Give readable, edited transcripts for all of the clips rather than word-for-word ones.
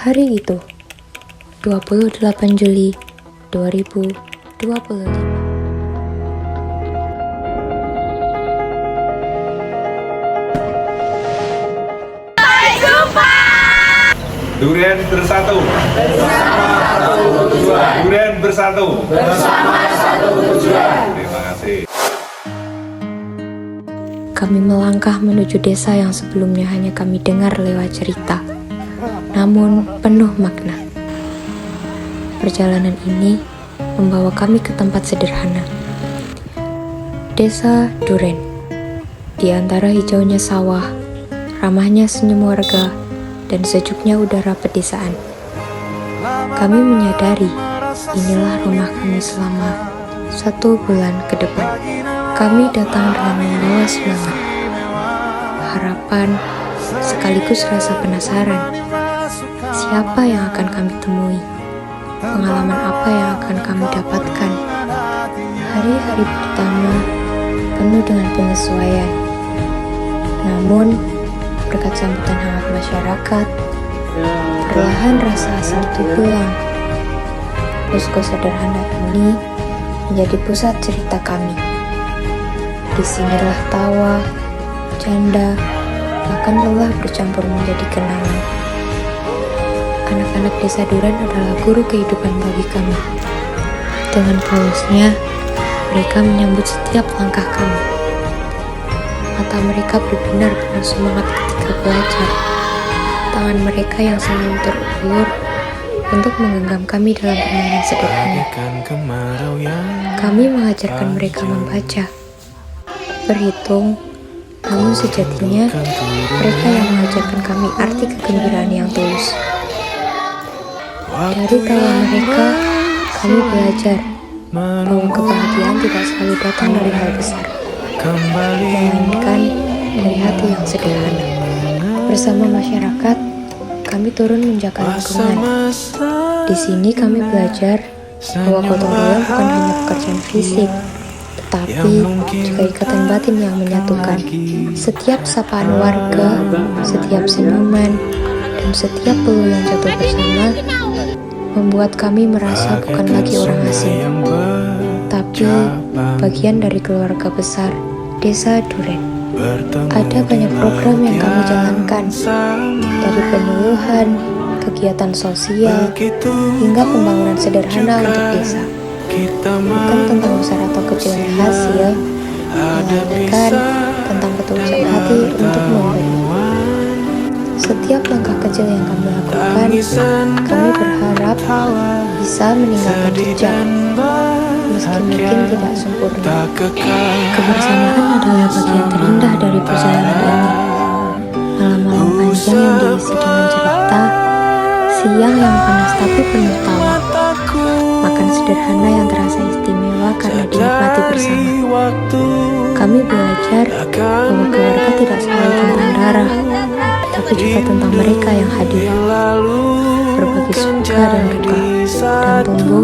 Hari itu, 28 Juli 2025. Durian bersatu bersama satu tujuan. Durian bersatu bersama satu tujuan. Terima kasih. Kami melangkah menuju desa yang sebelumnya hanya kami dengar lewat cerita, namun penuh makna. Perjalanan ini membawa kami ke tempat sederhana, Desa Duren. Di antara hijaunya sawah, ramahnya senyum warga, dan sejuknya udara pedesaan, kami menyadari inilah rumah kami selama 1 bulan ke depan. Kami datang dengan membawa semangat, harapan, sekaligus rasa penasaran. Siapa yang akan kami temui? Pengalaman apa yang akan kami dapatkan? Hari-hari pertama penuh dengan penyesuaian. Namun, berkat sambutan hangat masyarakat, perlahan rasa asing itu hilang. Posko sederhana ini menjadi pusat cerita kami. Disinilah tawa, canda, bahkan lelah bercampur menjadi kenangan. Anak-anak desa Duren adalah guru kehidupan bagi kami. Dengan polusnya, mereka menyambut setiap langkah kami. Mata mereka berbinar penuh semangat ketika belajar. Tangan mereka yang selalu terulur untuk menggenggam kami dalam permainan sederhana. Kami mengajarkan mereka membaca, berhitung, namun sejatinya mereka yang mengajarkan kami arti kegembiraan yang tulus. Dari tawa mereka, kami belajar bahwa kebahagiaan tidak selalu datang dari hal besar, melainkan dari hati yang sederhana. Bersama masyarakat, kami turun menjaga lingkungan. Di sini kami belajar bahwa gotong royong bukan hanya pekerjaan fisik, tetapi juga ikatan batin yang menyatukan. Setiap sapaan warga, setiap senyuman, dan setiap peluang yang jatuh bersama membuat kami merasa bukan lagi orang asing, tapi bagian dari keluarga besar Desa Duren. Ada banyak program yang kami jalankan, dari penyuluhan, kegiatan sosial, hingga pembangunan sederhana untuk desa. Bukan tentang besar atau kecilnya hasil, melainkan tentang ketulusan hati untuk memberi. Setiap langkah kecil yang kami lakukan, kami berharap bisa meninggalkan jejak, meski mungkin tidak sempurna. Kebersamaan adalah bagian terindah dari perjalanan ini. Malam-malam panjang yang diisi dengan cerita, siang yang panas tapi penuh tawa, makan sederhana yang terasa istimewa karena dinikmati bersama. Kami belajar bahwa keluarga tidak selalu tentang darah, tapi juga tentang mereka yang hadir, berbagi suka dan duka, dan tumbuh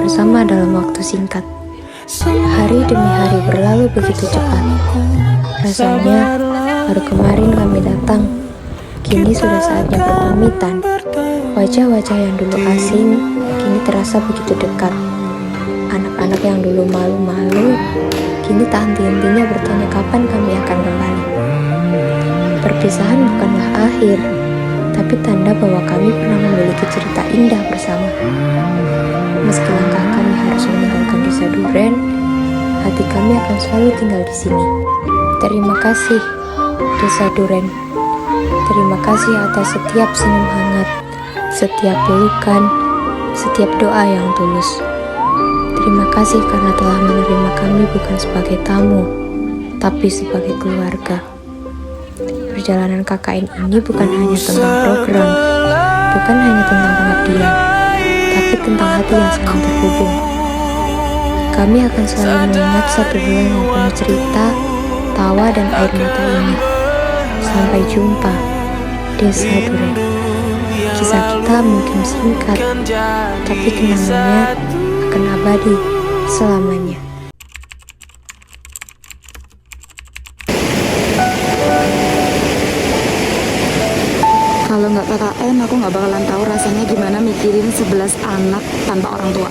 bersama dalam waktu singkat. Hari demi hari berlalu begitu cepat. Rasanya baru kemarin kami datang, kini sudah saatnya berpamitan. Wajah-wajah yang dulu asing kini terasa begitu dekat. Anak-anak yang dulu malu-malu kini tak henti-hentinya bertanya kapan kami akan kembali. Perpisahan bukanlah akhir, tapi tanda bahwa kami pernah memiliki cerita indah bersama. Meski langkah kami harus meninggalkan Desa Duren, hati kami akan selalu tinggal di sini. Terima kasih, Desa Duren. Terima kasih atas setiap senyum hangat, setiap pelukan, setiap doa yang tulus. Terima kasih karena telah menerima kami bukan sebagai tamu, tapi sebagai keluarga. Perjalanan KKN ini bukan hanya tentang program, bukan hanya tentang pengabdian, tapi tentang hati yang saling terhubung. Kami akan selalu mengingat 1 bulan yang penuh cerita, tawa, dan air mata ini. Sampai jumpa, Desa Duren. Kisah kita mungkin singkat, tapi kenangannya akan abadi selamanya. Halo Kalau nggak KKN, aku nggak bakalan tahu rasanya gimana mikirin 11 anak tanpa orang tua.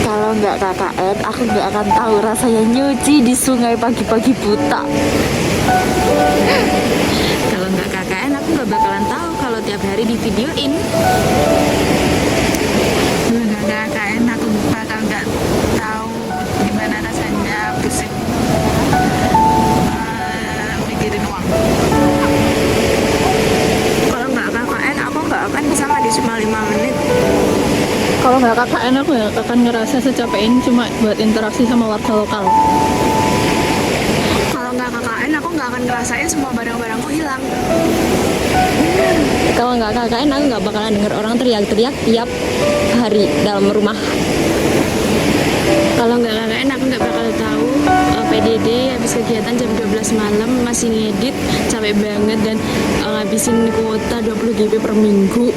Kalau nggak KKN, aku nggak akan tahu rasanya nyuci di sungai pagi-pagi buta. Kalau nggak KKN, aku nggak bakalan tahu kalau tiap hari di videoin. Kalau nggak KKN, aku bakal nggak tahu gimana rasanya pusing mikirin uang. Kalau nggak KKN, aku nggak akan bisa mandi cuma 5 menit. Kalau nggak KKN aku nggak akan ngerasa secapek ini cuma buat interaksi sama warga lokal. Kalau nggak KKN, aku nggak akan ngerasain semua barang-barangku hilang. Kalau nggak KKN aku nggak bakalan denger orang teriak-teriak tiap hari dalam rumah. Kalau nggak KKN, aku nggak bakal tahu PDD habis kegiatan jam 12 malam masih ngedit, capek banget dan ngabisin kuota 20 GB per minggu.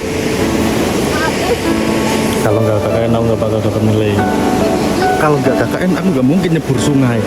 Kalau nggak KKN aku nggak bakal dapat nilai. Kalau nggak KKN aku nggak mungkin nyebur sungai.